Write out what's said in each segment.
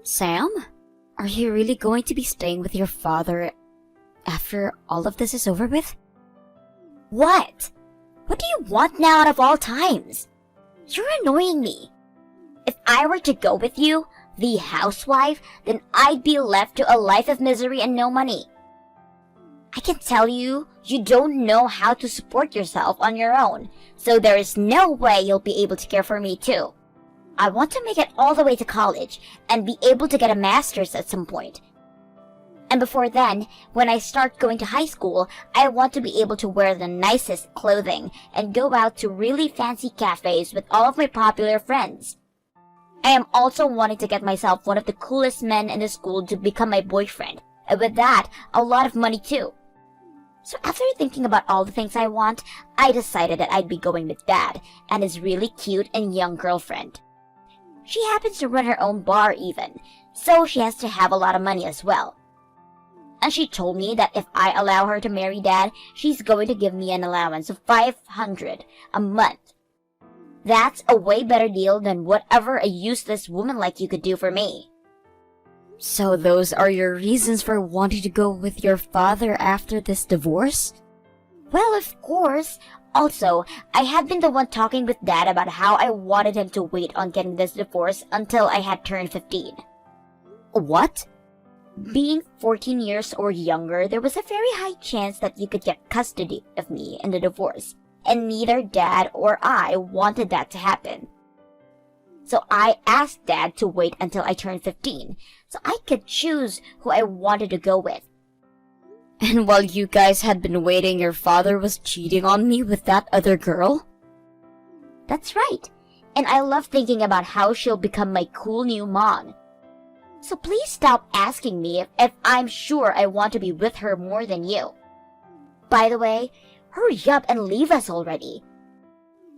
Sam? Are you really going to be staying with your father after all of this is over with? What? What do you want now out of all times? You're annoying me. If I were to go with you, the housewife, then I'd be left to a life of misery and no money. I can tell you, you don't know how to support yourself on your own, so there is no way you'll be able to care for me too. I want to make it all the way to college and be able to get a master's at some point. And before then, when I start going to high school, I want to be able to wear the nicest clothing and go out to really fancy cafes with all of my popular friends. I am also wanting to get myself one of the coolest men in the school to become my boyfriend, and with that, a lot of money too. So after thinking about all the things I want, I decided that I'd be going with Dad and his really cute and young girlfriend. She happens to run her own bar even, so she has to have a lot of money as well. And she told me that if I allow her to marry Dad, she's going to give me an allowance of $500 a month. That's a way better deal than whatever a useless woman like you could do for me. So those are your reasons for wanting to go with your father after this divorce? Well, of course. Also, I had been the one talking with Dad about how I wanted him to wait on getting this divorce until I had turned 15. What? Being 14 years or younger, there was a very high chance that you could get custody of me in the divorce, and neither Dad or I wanted that to happen. So I asked Dad to wait until I turned 15, so I could choose who I wanted to go with. And while you guys had been waiting, your father was cheating on me with that other girl? That's right, and I love thinking about how she'll become my cool new mom. So please stop asking me if I'm sure I want to be with her more than you. By the way, hurry up and leave us already.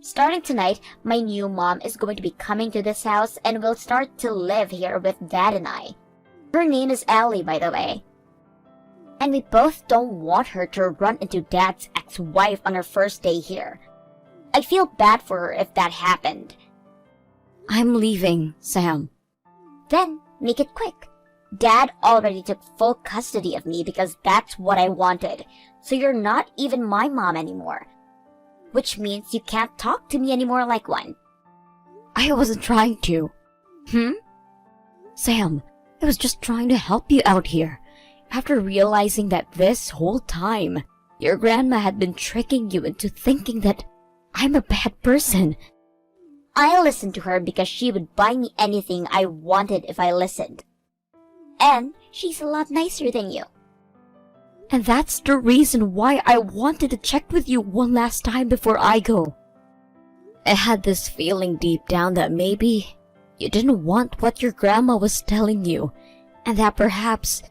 Starting tonight, my new mom is going to be coming to this house and will start to live here with Dad and I. Her name is Ellie, by the way. And we both don't want her to run into Dad's ex-wife on her first day here. I'd feel bad for her if that happened. I'm leaving, Sam. Then, make it quick. Dad already took full custody of me because that's what I wanted. So you're not even my mom anymore. Which means you can't talk to me anymore like one. I wasn't trying to. Sam, I was just trying to help you out here. After realizing that this whole time, your grandma had been tricking you into thinking that I'm a bad person. I listened to her because she would buy me anything I wanted if I listened. And she's a lot nicer than you. And that's the reason why I wanted to check with you one last time before I go. I had this feeling deep down that maybe you didn't want what your grandma was telling you, and that perhaps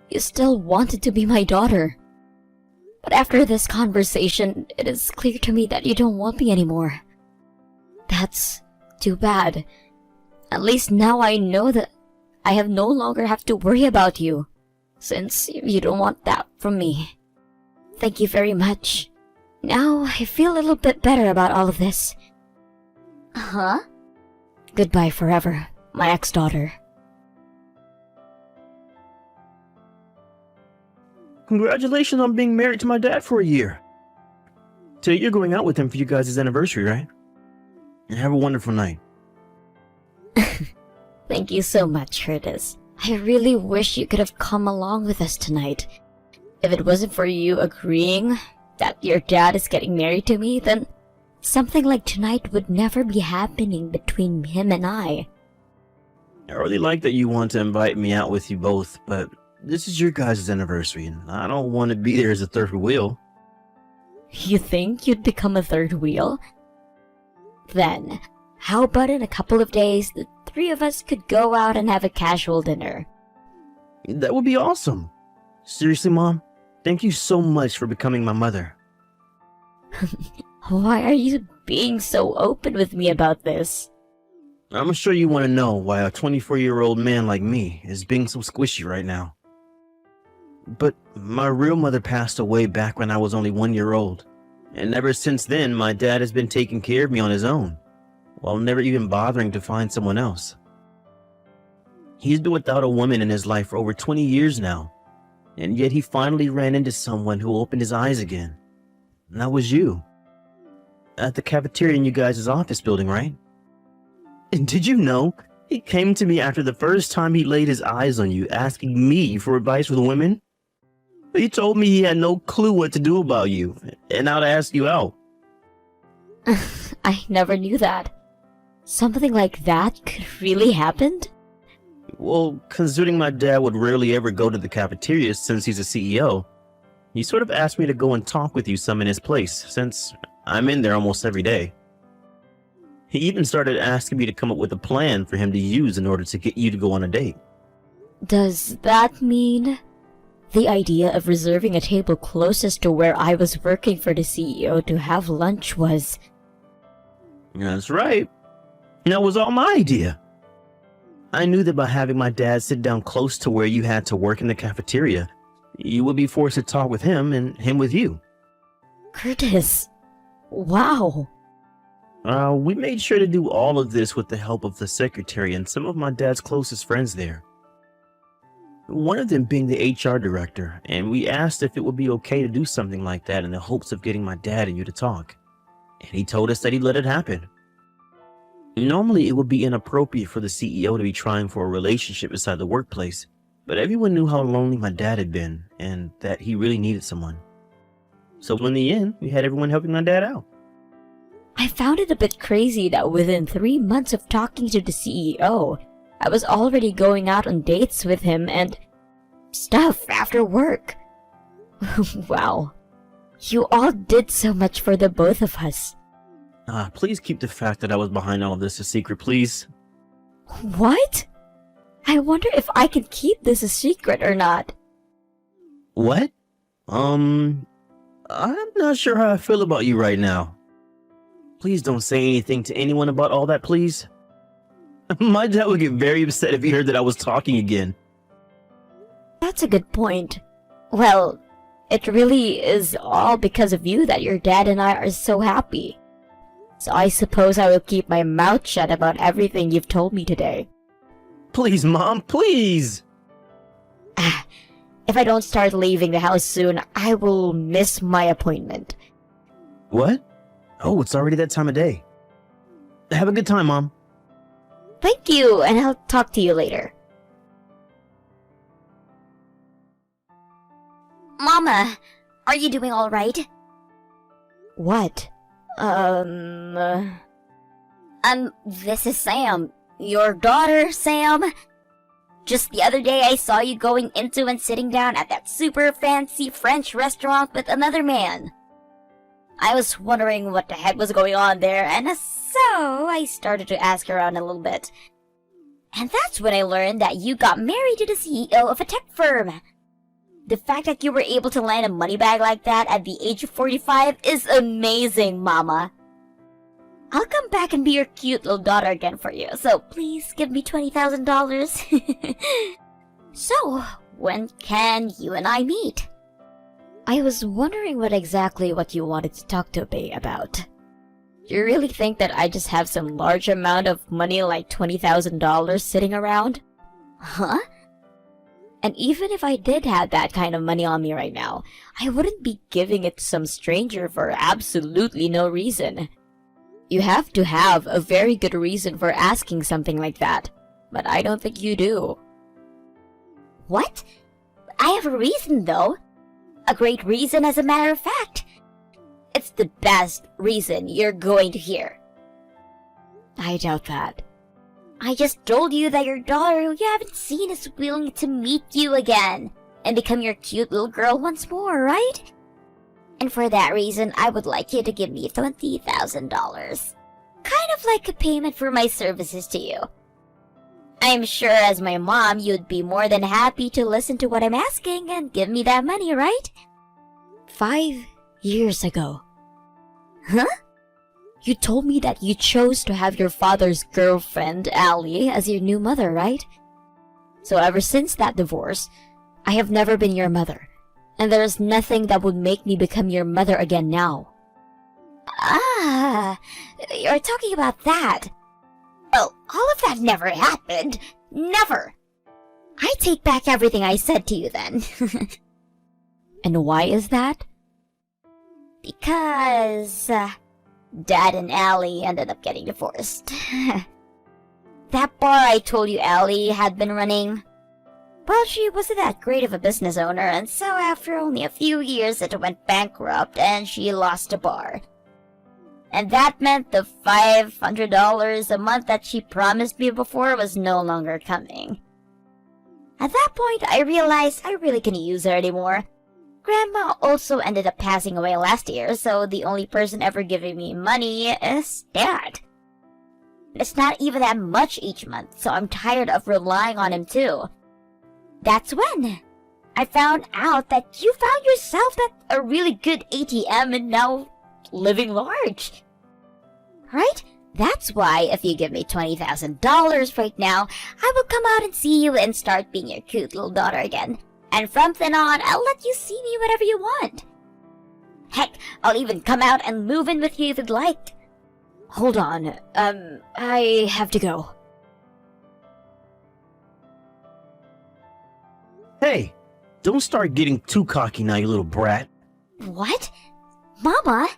you still wanted to be my daughter. But after this conversation, it is clear to me that you don't want me anymore. That's too bad. At least now I know that I no longer have to worry about you, since you don't want that from me. Thank you very much. Now I feel a little bit better about all of this. Huh? Goodbye forever, my ex-daughter. Congratulations on being married to my dad for a year. Today you're going out with him for you guys' anniversary, right? And have a wonderful night. Thank you so much, Curtis. I really wish you could have come along with us tonight. If it wasn't for you agreeing that your dad is getting married to me, then something like tonight would never be happening between him and I. I really like that you want to invite me out with you both, but this is your guys' anniversary, and I don't want to be there as a third wheel. You think you'd become a third wheel? Then, how about in a couple of days, the three of us could go out and have a casual dinner? That would be awesome. Seriously, Mom, thank you so much for becoming my mother. Why are you being so open with me about this? I'm sure you want to know why a 24-year-old man like me is being so squishy right now. But my real mother passed away back when I was only 1 year old. And ever since then, my dad has been taking care of me on his own, while never even bothering to find someone else. He's been without a woman in his life for over 20 years now. And yet he finally ran into someone who opened his eyes again. And that was you. At the cafeteria in you guys' office building, right? And did you know, he came to me after the first time he laid his eyes on you, asking me for advice with women? He told me he had no clue what to do about you, and now to ask you out. I never knew that. Something like that could really happen? Well, considering my dad would rarely ever go to the cafeteria since he's a CEO, he sort of asked me to go and talk with you some in his place, since I'm in there almost every day. He even started asking me to come up with a plan for him to use in order to get you to go on a date. Does that mean the idea of reserving a table closest to where I was working for the CEO to have lunch was... That's right. That was all my idea. I knew that by having my dad sit down close to where you had to work in the cafeteria, you would be forced to talk with him and him with you. Curtis, wow. We made sure to do all of this with the help of the secretary and some of my dad's closest friends there. One of them being the HR director, and we asked if it would be okay to do something like that in the hopes of getting my dad and you to talk. And he told us that he'd let it happen. Normally, it would be inappropriate for the CEO to be trying for a relationship inside the workplace, but everyone knew how lonely my dad had been and that he really needed someone. So in the end, we had everyone helping my dad out. I found it a bit crazy that within 3 months of talking to the CEO, I was already going out on dates with him and stuff after work. Wow. You all did so much for the both of us. Please keep the fact that I was behind all of this a secret, please. What? I wonder if I can keep this a secret or not. What? I'm not sure how I feel about you right now. Please don't say anything to anyone about all that, please. My dad would get very upset if he heard that I was talking again. That's a good point. Well, it really is all because of you that your dad and I are so happy. So I suppose I will keep my mouth shut about everything you've told me today. Please, Mom, please! If I don't start leaving the house soon, I will miss my appointment. What? Oh, it's already that time of day. Have a good time, Mom. Thank you, and I'll talk to you later. Mama, are you doing all right? What? This is Sam. Your daughter, Sam. Just the other day I saw you going into and sitting down at that super fancy French restaurant with another man. I was wondering what the heck was going on there, and so I started to ask around a little bit. And that's when I learned that you got married to the CEO of a tech firm. The fact that you were able to land a money bag like that at the age of 45 is amazing, Mama. I'll come back and be your cute little daughter again for you, so please give me $20,000. So, when can you and I meet? I was wondering what you wanted to talk to me about. You really think that I just have some large amount of money like $20,000 sitting around? Huh? And even if I did have that kind of money on me right now, I wouldn't be giving it to some stranger for absolutely no reason. You have to have a very good reason for asking something like that, but I don't think you do. What? I have a reason, though. A great reason, as a matter of fact. It's the best reason you're going to hear. I doubt that. I just told you that your daughter, who you haven't seen, is willing to meet you again and become your cute little girl once more, right? And for that reason, I would like you to give me $20,000. Kind of like a payment for my services to you. I'm sure as my mom, you'd be more than happy to listen to what I'm asking and give me that money, right? 5 years ago. Huh? You told me that you chose to have your father's girlfriend, Allie, as your new mother, right? So ever since that divorce, I have never been your mother. And there is nothing that would make me become your mother again now. Ah, you're talking about that. Well, all of that never happened. Never. I take back everything I said to you then. And why is that? Because Dad and Allie ended up getting divorced. That bar I told you Allie had been running, well, she wasn't that great of a business owner, and so after only a few years it went bankrupt and she lost the bar. And that meant the $500 a month that she promised me before was no longer coming. At that point, I realized I really couldn't use her anymore. Grandma also ended up passing away last year, so the only person ever giving me money is Dad. It's not even that much each month, so I'm tired of relying on him too. That's when I found out that you found yourself a really good ATM and now living large. Right? That's why if you give me $20,000 right now, I will come out and see you and start being your cute little daughter again. And from then on, I'll let you see me whenever you want. Heck, I'll even come out and move in with you if you'd like. Hold on, I have to go. Hey, don't start getting too cocky now, you little brat. What? Mama?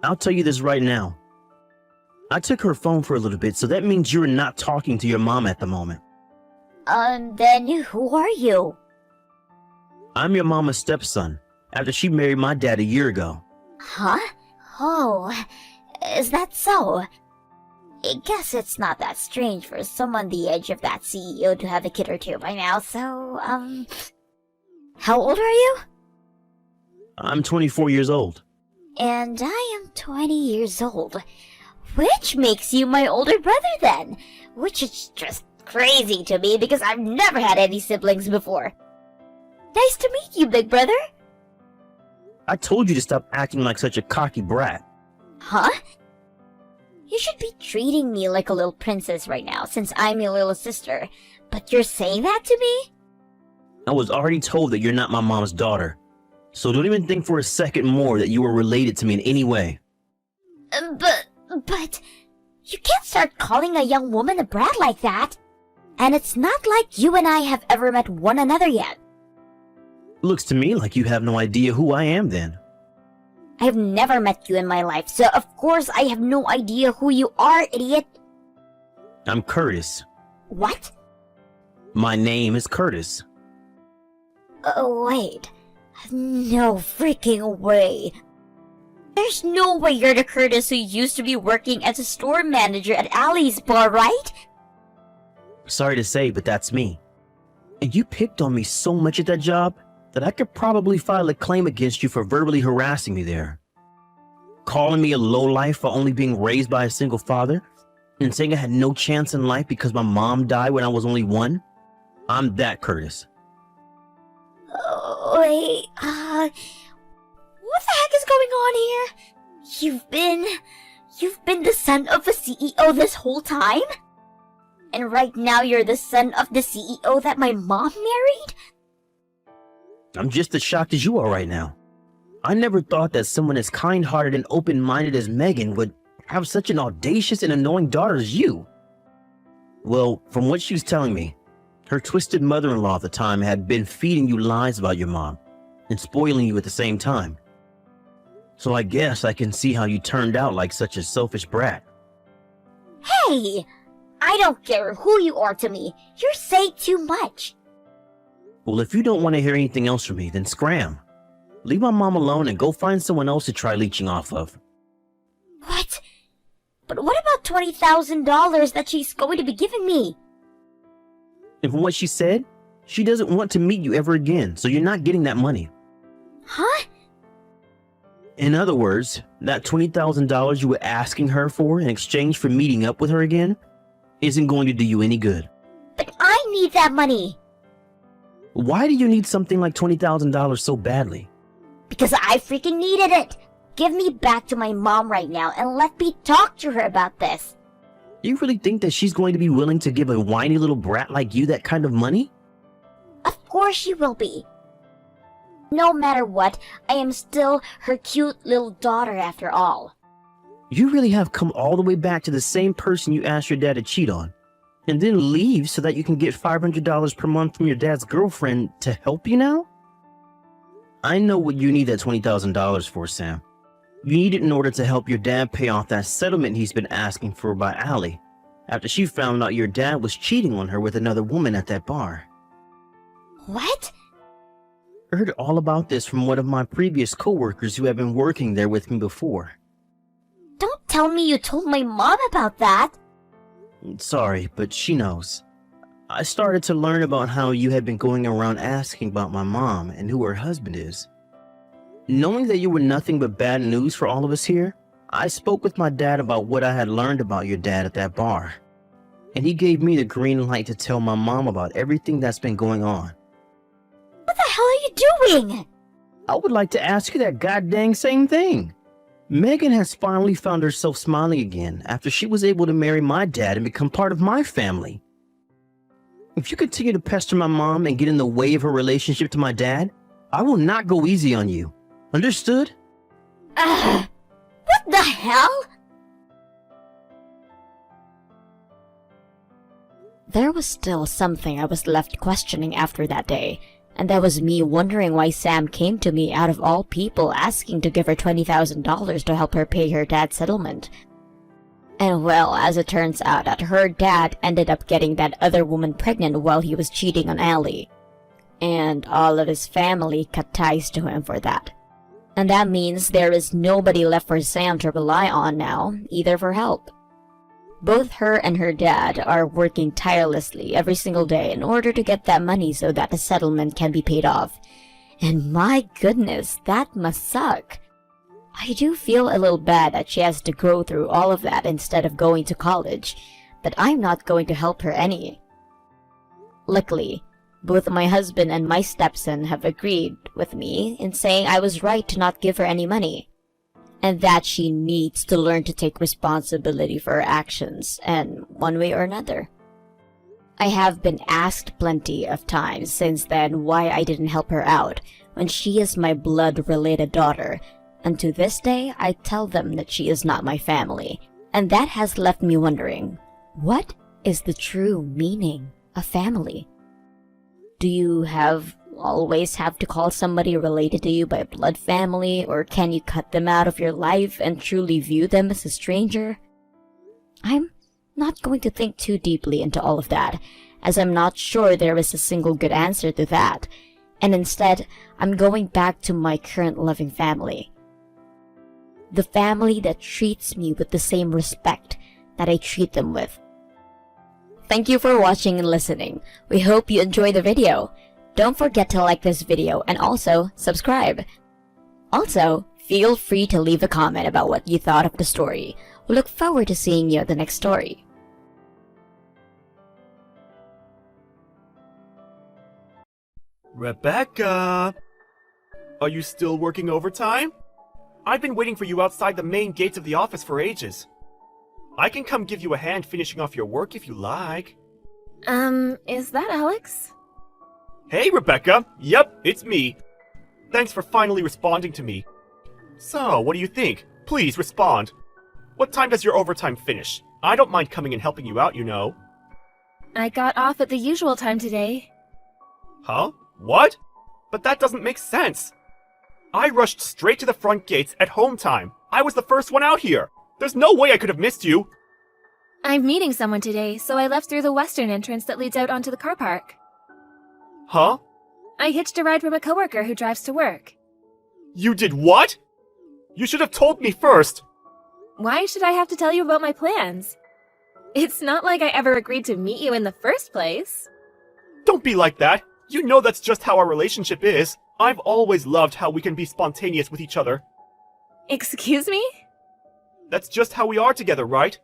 I'll tell you this right now. I took her phone for a little bit, so that means you're not talking to your mom at the moment. Then who are you? I'm your mama's stepson, after she married my dad a year ago. Huh? Oh, is that so? I guess it's not that strange for someone the age of that CEO to have a kid or two by now, so, how old are you? I'm 24 years old. And I am 20 years old. Which makes you my older brother then, which is just crazy to me because I've never had any siblings before. Nice to meet you, big brother. I told you to stop acting like such a cocky brat. Huh? You should be treating me like a little princess right now since I'm your little sister, but you're saying that to me? I was already told that you're not my mom's daughter, so don't even think for a second more that you were related to me in any way. But, you can't start calling a young woman a brat like that. And it's not like you and I have ever met one another yet. Looks to me like you have no idea who I am then. I've never met you in my life, so of course I have no idea who you are, idiot. I'm Curtis. What? My name is Curtis. Oh, wait. No freaking way. There's no way you're the Curtis who used to be working as a store manager at Allie's bar, right? Sorry to say, but that's me. And you picked on me so much at that job that I could probably file a claim against you for verbally harassing me there. Calling me a lowlife for only being raised by a single father, and saying I had no chance in life because my mom died when I was only 1. I'm that Curtis. Oh, wait, what the heck is going on here? You've been the son of a CEO this whole time? And right now you're the son of the CEO that my mom married? I'm just as shocked as you are right now. I never thought that someone as kind-hearted and open-minded as Megan would have such an audacious and annoying daughter as you. Well, from what she was telling me, her twisted mother-in-law at the time had been feeding you lies about your mom and spoiling you at the same time. So I guess I can see how you turned out like such a selfish brat. Hey! I don't care who you are to me. You're saying too much. Well, if you don't want to hear anything else from me, then scram. Leave my mom alone and go find someone else to try leeching off of. What? But what about $20,000 that she's going to be giving me? And from what she said, she doesn't want to meet you ever again, so you're not getting that money. Huh? In other words, that $20,000 you were asking her for in exchange for meeting up with her again isn't going to do you any good. But I need that money. Why do you need something like $20,000 so badly? Because I freaking needed it. Give me back to my mom right now and let me talk to her about this. You really think that she's going to be willing to give a whiny little brat like you that kind of money? Of course she will be. No matter what, I am still her cute little daughter after all. You really have come all the way back to the same person you asked your dad to cheat on. and then leave so that you can get $500 per month from your dad's girlfriend to help you now? I know what you need that $20,000 for, Sam. You need it in order to help your dad pay off that settlement he's been asking for by Allie, after she found out your dad was cheating on her with another woman at that bar. What? I heard all about this from one of my previous coworkers who had been working there with me before. Don't tell me you told my mom about that. Sorry, but she knows. I started to learn about how you had been going around asking about my mom and who her husband is. Knowing that you were nothing but bad news for all of us here, I spoke with my dad about what I had learned about your dad at that bar. And he gave me the green light to tell my mom about everything that's been going on. What the hell are you doing? I would like to ask you that goddamn same thing. Megan has finally found herself smiling again after she was able to marry my dad and become part of my family. If you continue to pester my mom and get in the way of her relationship to my dad, I will not go easy on you. Understood? What the hell? There was still something I was left questioning after that day, and that was me wondering why Sam came to me out of all people asking to give her $20,000 to help her pay her dad's settlement. And well, as it turns out, that her dad ended up getting that other woman pregnant while he was cheating on Allie. And all of his family cut ties to him for that. And that means there is nobody left for Sam to rely on now, either for help. Both her and her dad are working tirelessly every single day in order to get that money so that the settlement can be paid off. And my goodness, that must suck. I do feel a little bad that she has to go through all of that instead of going to college, but I'm not going to help her any. Luckily, both my husband and my stepson have agreed with me in saying I was right to not give her any money, and that she needs to learn to take responsibility for her actions, and one way or another. I have been asked plenty of times since then why I didn't help her out when she is my blood-related daughter, and to this day I tell them that she is not my family, and that has left me wondering, what is the true meaning of family? Do you always have to call somebody related to you by blood family, or can you cut them out of your life and truly view them as a stranger? I'm not going to think too deeply into all of that, as I'm not sure there is a single good answer to that, and instead, I'm going back to my current loving family. The family that treats me with the same respect that I treat them with. Thank you for watching and listening. We hope you enjoyed the video. Don't forget to like this video and also subscribe. Also, feel free to leave a comment about what you thought of the story. We look forward to seeing you at the next story. Rebecca! Are you still working overtime? I've been waiting for you outside the main gates of the office for ages. I can come give you a hand finishing off your work if you like. Is that Alex? Hey, Rebecca! Yep, it's me. Thanks for finally responding to me. So, what do you think? Please respond. What time does your overtime finish? I don't mind coming and helping you out, you know. I got off at the usual time today. Huh? What? But that doesn't make sense. I rushed straight to the front gates at home time. I was the first one out here. There's no way I could have missed you. I'm meeting someone today, so I left through the western entrance that leads out onto the car park. Huh? I hitched a ride from a coworker who drives to work. You did what? You should have told me first. Why should I have to tell you about my plans? It's not like I ever agreed to meet you in the first place. Don't be like that. You know that's just how our relationship is. I've always loved how we can be spontaneous with each other. Excuse me? That's just how we are together, right?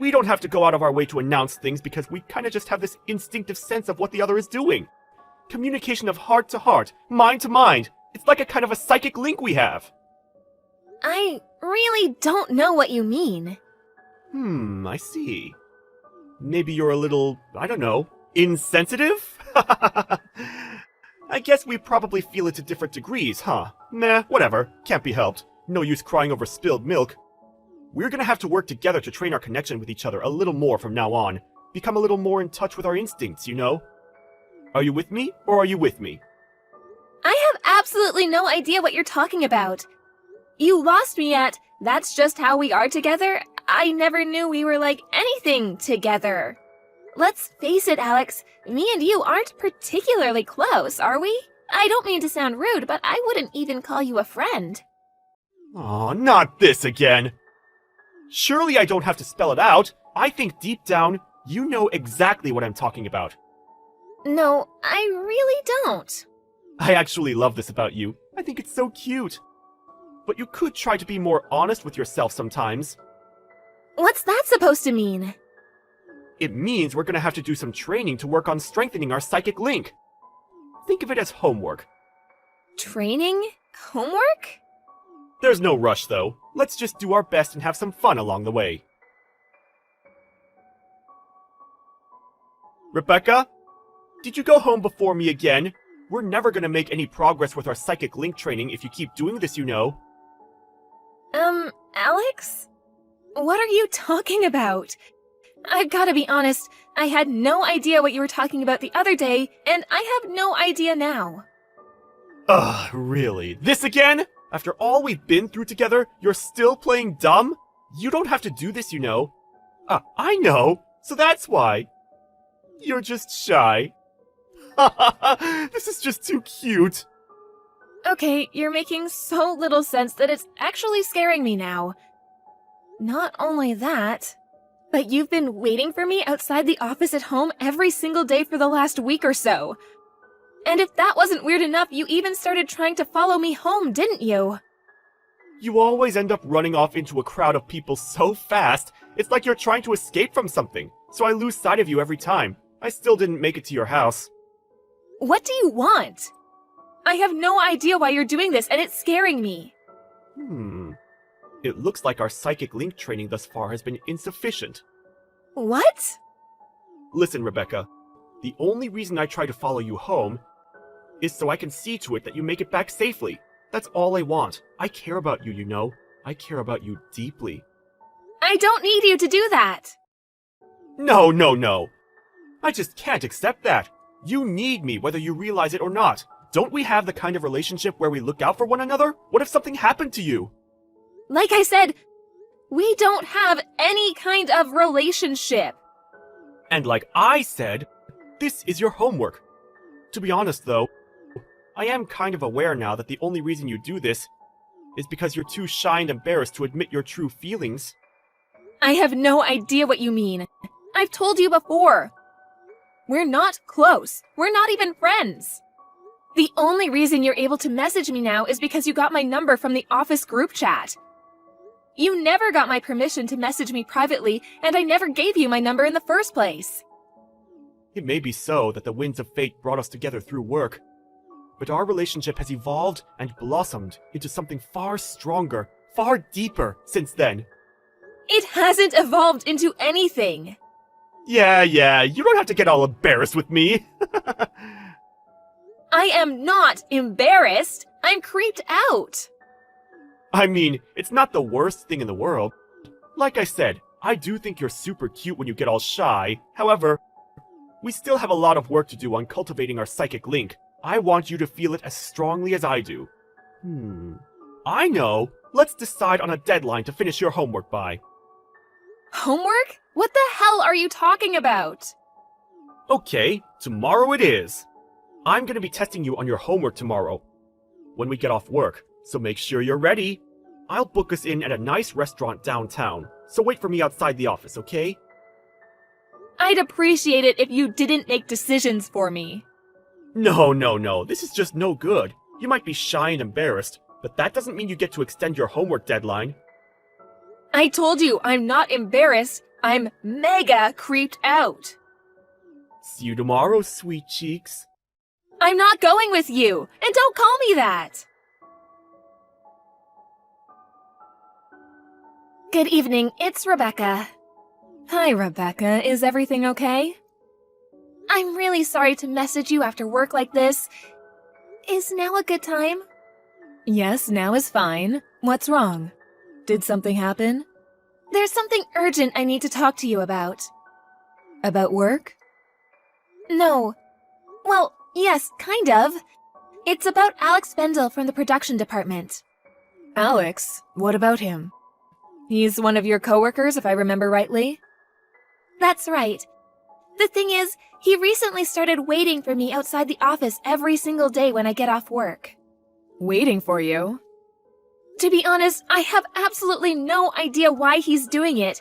We don't have to go out of our way to announce things because we kind of just have this instinctive sense of what the other is doing. Communication of heart to heart, mind to mind. It's like a kind of a psychic link we have. I really don't know what you mean. I see. Maybe you're a little, I don't know, insensitive? I guess we probably feel it to different degrees, huh? Nah, whatever. Can't be helped. No use crying over spilled milk. We're gonna have to work together to train our connection with each other a little more from now on. become a little more in touch with our instincts, you know? Are you with me, or are you with me? I have absolutely no idea what you're talking about. You lost me at, that's just how we are together. I never knew we were like anything together. Let's face it, Alex, me and you aren't particularly close, are we? I don't mean to sound rude, but I wouldn't even call you a friend. Aw, not this again! Surely I don't have to spell it out. I think deep down, you know exactly what I'm talking about. No, I really don't. I actually love this about you. I think it's so cute. But you could try to be more honest with yourself sometimes. What's that supposed to mean? It means we're gonna have to do some training to work on strengthening our psychic link. Think of it as homework. Training? Homework? There's no rush, though. Let's just do our best and have some fun along the way. Rebecca? Did you go home before me again? We're never gonna make any progress with our psychic link training if you keep doing this, you know. Alex? What are you talking about? I've gotta be honest, I had no idea what you were talking about the other day, and I have no idea now. Ugh, really? This again? After all we've been through together, you're still playing dumb? You don't have to do this, you know. I know, so that's why. You're just shy. This is just too cute. Okay, you're making so little sense that it's actually scaring me now. Not only that, but you've been waiting for me outside the office at home every single day for the last week or so. And if that wasn't weird enough, you even started trying to follow me home, didn't you? You always end up running off into a crowd of people so fast, it's like you're trying to escape from something, so I lose sight of you every time. I still didn't make it to your house. What do you want? I have no idea why you're doing this, and it's scaring me. It looks like our psychic link training thus far has been insufficient. What? Listen, Rebecca, the only reason I try to follow you home is so I can see to it that you make it back safely. That's all I want. I care about you, you know. I care about you deeply. I don't need you to do that. No, no, no. I just can't accept that. You need me whether you realize it or not. Don't we have the kind of relationship where we look out for one another? What if something happened to you? Like I said, we don't have any kind of relationship. And like I said, this is your homework. To be honest, though, I am kind of aware now that the only reason you do this is because you're too shy and embarrassed to admit your true feelings. I have no idea what you mean. I've told you before. We're not close. We're not even friends. The only reason you're able to message me now is because you got my number from the office group chat. You never got my permission to message me privately, and I never gave you my number in the first place. It may be so that the winds of fate brought us together through work, but our relationship has evolved and blossomed into something far stronger, far deeper since then. It hasn't evolved into anything. Yeah, you don't have to get all embarrassed with me. I am not embarrassed. I'm creeped out. I mean, it's not the worst thing in the world. Like I said, I do think you're super cute when you get all shy. However, we still have a lot of work to do on cultivating our psychic link. I want you to feel it as strongly as I do. I know. Let's decide on a deadline to finish your homework by. Homework? What the hell are you talking about? Okay, tomorrow it is. I'm gonna be testing you on your homework tomorrow, when we get off work, so make sure you're ready. I'll book us in at a nice restaurant downtown, so wait for me outside the office, okay? I'd appreciate it if you didn't make decisions for me. No, this is just no good. You might be shy and embarrassed, but that doesn't mean you get to extend your homework deadline. I told you I'm not embarrassed. I'm mega creeped out. See you tomorrow, sweet cheeks. I'm not going with you, and don't call me that. Good evening, it's Rebecca. Hi, Rebecca. Is everything okay? I'm really sorry to message you after work like this. Is now a good time? Yes, now is fine. What's wrong? Did something happen? There's something urgent I need to talk to you about. About work? No. Well, yes, kind of. It's about Alex Bendel from the production department. Alex? What about him? He's one of your coworkers, if I remember rightly? That's right. The thing is, he recently started waiting for me outside the office every single day when I get off work. Waiting for you? To be honest, I have absolutely no idea why he's doing it.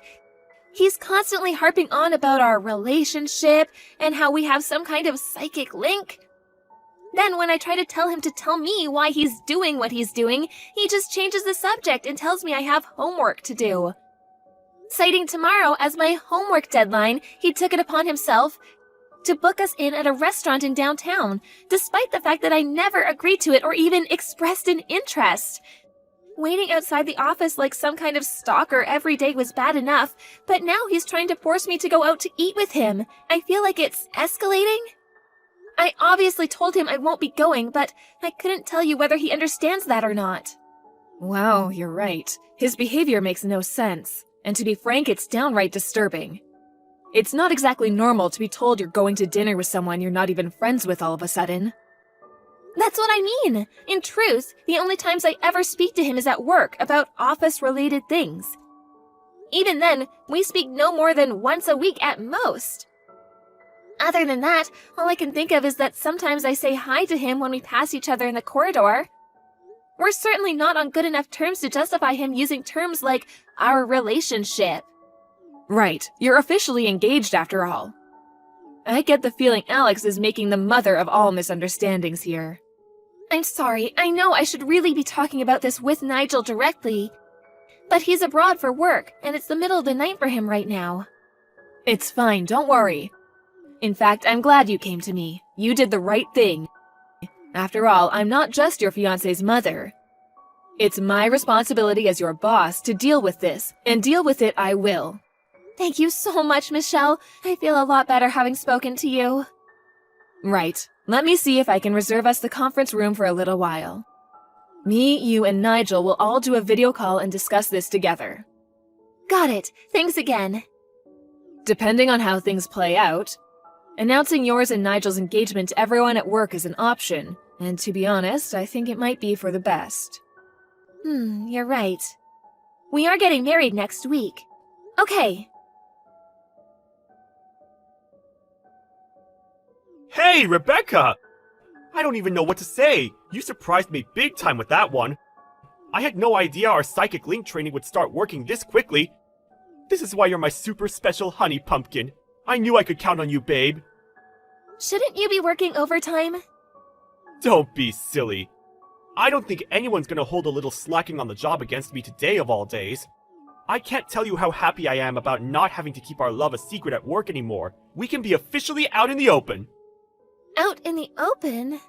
He's constantly harping on about our relationship and how we have some kind of psychic link. Then when I try to tell him to tell me why he's doing what he's doing, he just changes the subject and tells me I have homework to do. Citing tomorrow as my homework deadline, he took it upon himself to book us in at a restaurant in downtown, despite the fact that I never agreed to it or even expressed an interest. Waiting outside the office like some kind of stalker every day was bad enough, but now he's trying to force me to go out to eat with him. I feel like it's escalating. I obviously told him I won't be going, but I couldn't tell you whether he understands that or not. Wow, you're right. His behavior makes no sense. And to be frank, it's downright disturbing. It's not exactly normal to be told you're going to dinner with someone you're not even friends with all of a sudden. That's what I mean. In truth, the only times I ever speak to him is at work about office-related things. Even then, we speak no more than once a week at most. Other than that, all I can think of is that sometimes I say hi to him when we pass each other in the corridor. We're certainly not on good enough terms to justify him using terms like our relationship. Right, you're officially engaged after all. I get the feeling Alex is making the mother of all misunderstandings here. I'm sorry, I know I should really be talking about this with Nigel directly, but he's abroad for work, and it's the middle of the night for him right now. It's fine, don't worry. In fact, I'm glad you came to me. You did the right thing. After all, I'm not just your fiancé's mother. It's my responsibility as your boss to deal with this, and deal with it I will. Thank you so much, Michelle. I feel a lot better having spoken to you. Right. Let me see if I can reserve us the conference room for a little while. Me, you, and Nigel will all do a video call and discuss this together. Got it. Thanks again. Depending on how things play out, announcing yours and Nigel's engagement to everyone at work is an option, and to be honest, I think it might be for the best. You're right. We are getting married next week. Okay. Hey, Rebecca! I don't even know what to say. You surprised me big time with that one. I had no idea our psychic link training would start working this quickly. This is why you're my super special honey pumpkin. I knew I could count on you, babe. Shouldn't you be working overtime? Don't be silly. I don't think anyone's gonna hold a little slacking on the job against me today of all days. I can't tell you how happy I am about not having to keep our love a secret at work anymore. We can be officially out in the open. Out in the open?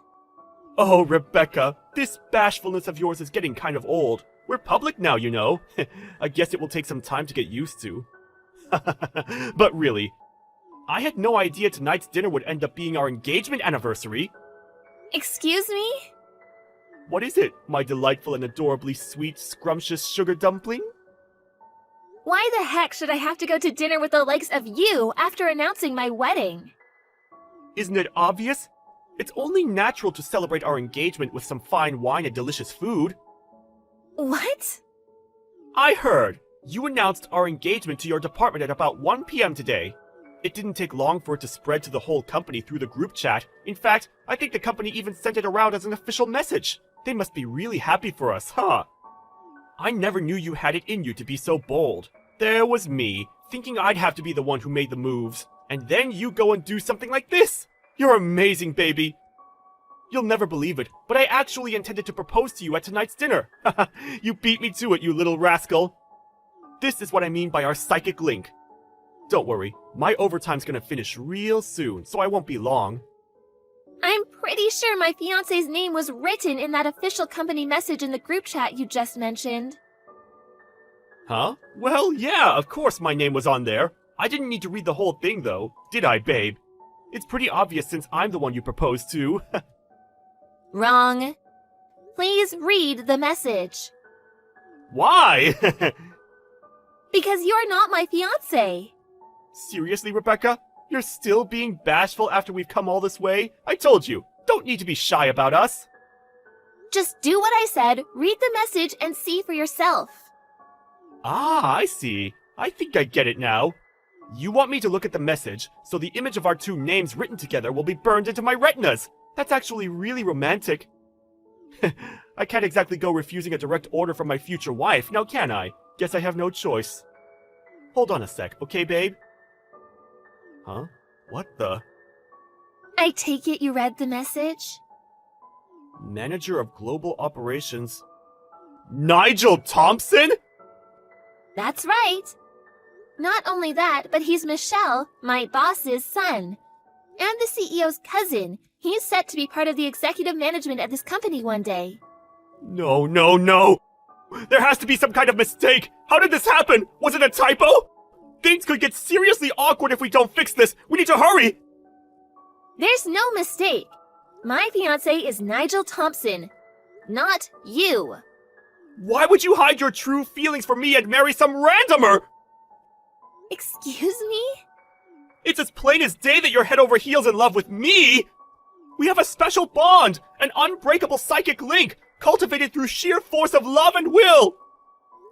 Oh, Rebecca, this bashfulness of yours is getting kind of old. We're public now, you know. I guess it will take some time to get used to. But really, I had no idea tonight's dinner would end up being our engagement anniversary. Excuse me? What is it, my delightful and adorably sweet, scrumptious sugar dumpling? Why the heck should I have to go to dinner with the likes of you after announcing my wedding? Isn't it obvious? It's only natural to celebrate our engagement with some fine wine and delicious food. What? I heard. You announced our engagement to your department at about 1 p.m. today. It didn't take long for it to spread to the whole company through the group chat. In fact, I think the company even sent it around as an official message. They must be really happy for us, huh? I never knew you had it in you to be so bold. There was me, thinking I'd have to be the one who made the moves. And then you go and do something like this. You're amazing, baby. You'll never believe it, but I actually intended to propose to you at tonight's dinner. You beat me to it, you little rascal. This is what I mean by our psychic link. Don't worry, my overtime's gonna finish real soon, so I won't be long. I'm pretty sure my fiancé's name was written in that official company message in the group chat you just mentioned. Huh? Well, yeah, of course my name was on there. I didn't need to read the whole thing, though. Did I, babe? It's pretty obvious since I'm the one you proposed to. Wrong. Please read the message. Why? Because you're not my fiancé. Seriously, Rebecca? You're still being bashful after we've come all this way? I told you, don't need to be shy about us. Just do what I said, read the message, and see for yourself. Ah, I see. I think I get it now. You want me to look at the message, so the image of our two names written together will be burned into my retinas. That's actually really romantic. I can't exactly go refusing a direct order from my future wife, now can I? Guess I have no choice. Hold on a sec, okay, babe? Huh? What the? I take it you read the message? Manager of Global Operations. Nigel Thompson? That's right. Not only that, but he's Michelle, my boss's son. And the CEO's cousin. He's set to be part of the executive management at this company one day. No, no, no! There has to be some kind of mistake! How did this happen? Was it a typo? Things could get seriously awkward if we don't fix this! We need to hurry! There's no mistake. My fiancé is Nigel Thompson. Not you. Why would you hide your true feelings from me and marry some randomer? Excuse me? It's as plain as day that you're head over heels in love with me! We have a special bond, an unbreakable psychic link, cultivated through sheer force of love and will!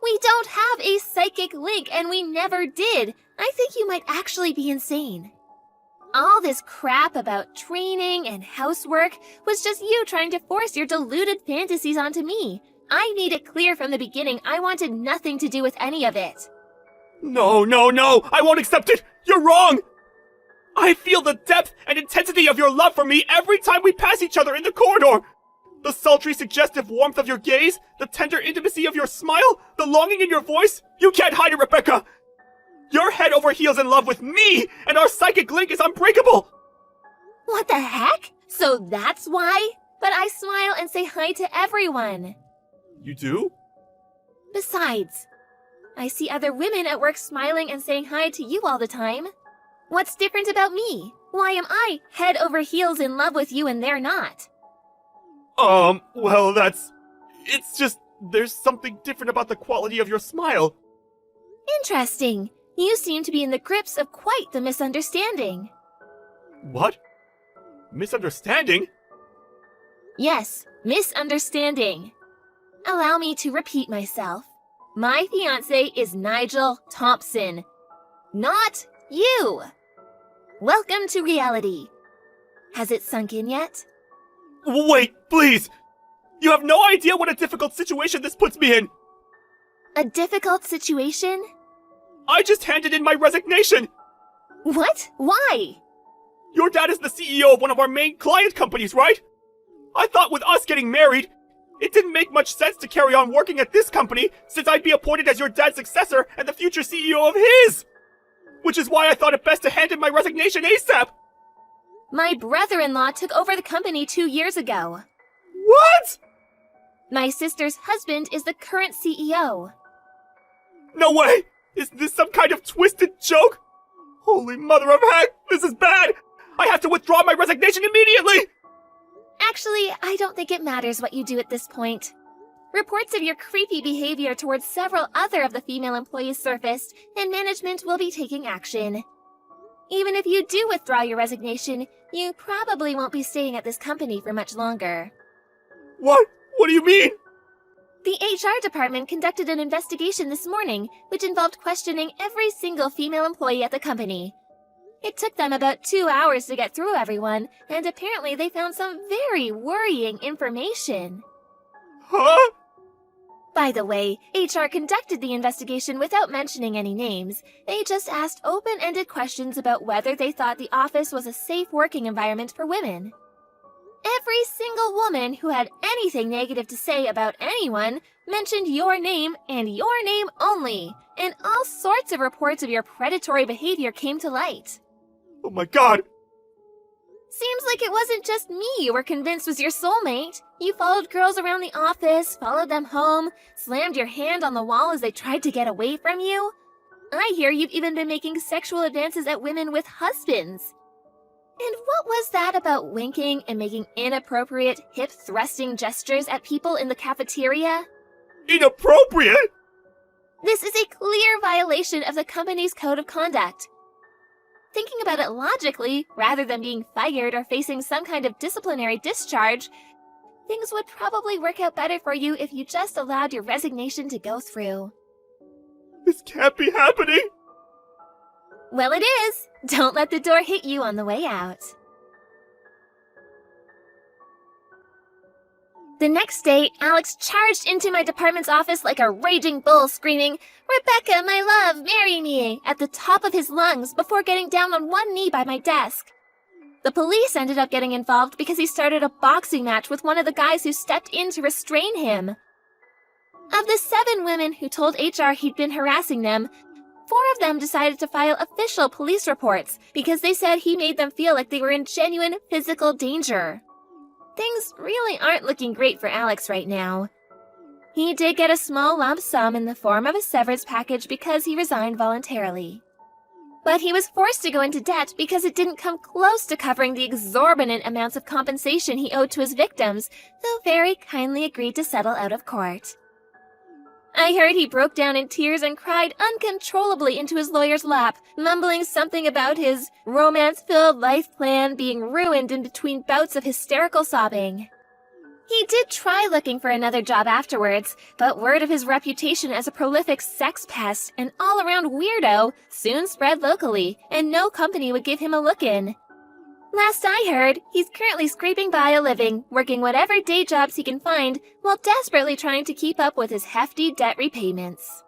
We don't have a psychic link, and we never did. I think you might actually be insane. All this crap about training and housework was just you trying to force your deluded fantasies onto me. I made it clear from the beginning I wanted nothing to do with any of it. No, no, no! I won't accept it! You're wrong! I feel the depth and intensity of your love for me every time we pass each other in the corridor! The sultry, suggestive warmth of your gaze, the tender intimacy of your smile, the longing in your voice, you can't hide it, Rebecca! You're head over heels in love with me, and our psychic link is unbreakable! What the heck? So that's why? But I smile and say hi to everyone. You do? Besides, I see other women at work smiling and saying hi to you all the time. What's different about me? Why am I head over heels in love with you and they're not? Well, it's just, there's something different about the quality of your smile. Interesting. You seem to be in the grips of quite the misunderstanding. What? Misunderstanding? Yes, misunderstanding. Allow me to repeat myself. My fiancé is Nigel Thompson. Not you! Welcome to reality. Has it sunk in yet? Wait, please! You have no idea what a difficult situation this puts me in! A difficult situation? I just handed in my resignation! What? Why? Your dad is the CEO of one of our main client companies, right? I thought with us getting married, it didn't make much sense to carry on working at this company since I'd be appointed as your dad's successor and the future CEO of his! Which is why I thought it best to hand in my resignation ASAP! My brother-in-law took over the company 2 years ago. What?! My sister's husband is the current CEO. No way! Is this some kind of twisted joke? Holy mother of heck, this is bad! I have to withdraw my resignation immediately! Actually, I don't think it matters what you do at this point. Reports of your creepy behavior towards several other of the female employees surfaced, and management will be taking action. Even if you do withdraw your resignation, you probably won't be staying at this company for much longer. What? What do you mean? The HR department conducted an investigation this morning, which involved questioning every single female employee at the company. It took them about 2 hours to get through everyone, and apparently they found some very worrying information. Huh? By the way, HR conducted the investigation without mentioning any names. They just asked open-ended questions about whether they thought the office was a safe working environment for women. Every single woman who had anything negative to say about anyone mentioned your name and your name only, and all sorts of reports of your predatory behavior came to light. Oh my god! Seems like it wasn't just me you were convinced was your soulmate. You followed girls around the office, followed them home, slammed your hand on the wall as they tried to get away from you. I hear you've even been making sexual advances at women with husbands. And what was that about winking and making inappropriate, hip-thrusting gestures at people in the cafeteria? Inappropriate?! This is a clear violation of the company's code of conduct. thinking about it logically, rather than being fired or facing some kind of disciplinary discharge, things would probably work out better for you if you just allowed your resignation to go through. This can't be happening! Well, it is! Don't let the door hit you on the way out. The next day, Alex charged into my department's office like a raging bull, screaming, "Rebecca, my love, marry me!" at the top of his lungs before getting down on one knee by my desk. The police ended up getting involved because he started a boxing match with one of the guys who stepped in to restrain him. Of the 7 women who told HR he'd been harassing them, 4 of them decided to file official police reports because they said he made them feel like they were in genuine physical danger. Things really aren't looking great for Alex right now. He did get a small lump sum in the form of a severance package because he resigned voluntarily. But he was forced to go into debt because it didn't come close to covering the exorbitant amounts of compensation he owed to his victims, though very kindly agreed to settle out of court. I heard he broke down in tears and cried uncontrollably into his lawyer's lap, mumbling something about his romance-filled life plan being ruined in between bouts of hysterical sobbing. He did try looking for another job afterwards, but word of his reputation as a prolific sex pest and all-around weirdo soon spread locally, and no company would give him a look-in. Last I heard, he's currently scraping by a living, working whatever day jobs he can find, while desperately trying to keep up with his hefty debt repayments.